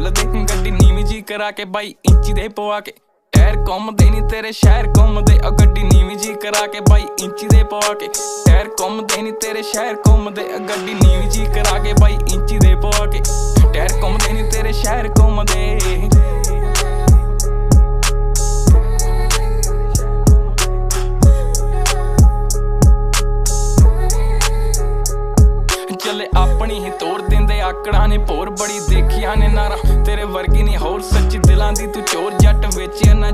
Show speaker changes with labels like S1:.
S1: ਚੱਲਦੇ ਗੱਡੀ ਨੀਵੀਂ ਜੀ ਕਰਾ ਕੇ 22 ਇੰਚੀ ਦੇ ਪਵਾ ਕੇ ਟਾਇਰ ਘੁੰਮਦੇ ਨੀ ਤੇਰੇ ਸ਼ਹਿਰ ਘੁੰਮਦੇ ਆ ਗੱਡੀ ਨੀਵੀਂ ਜੀ ਕਰਾ ਕੇ 22 ਇੰਚੀ ਦੇ ਪਵਾ ਕੇ ਟਾਇਰ ਘੁੰਮਦੇ ਨੀ ਤੇਰੇ ਸ਼ਹਿਰ ਘੁੰਮਦੇ ਆ ਗੱਡੀ ਨੀਵੀਂ ਜੀ ਕਰਾ ਕੇ 22 ਇੰਚੀ ਦੇ ਪਵਾ ਕੇ ਟਾਇਰ ਘੁੰਮਦੇ ਨੀ ਤੇਰੇ ਸ਼ਹਿਰ ਘੁੰਮਦੇ ਚੱਲੇ ਆਪਣੀ ਹੀ ਤੋੜ ਦਿੰਦੇ ਆਕੜਾਂ ਨੇ ਭੋਰ ਬੜੀ ਦੇਖੀਆਂ ਨੇ ਨਾਰਾ ਤੇਰੇ ਵਰਗੀ ਨਹੀਂ ਹੋਰ ਸੱਚੀ ਦਿਲਾਂ ਦੀ ਤੂੰ ਚੋਰ ਜੱਟ ਵੇਚਿਆ ਨਾ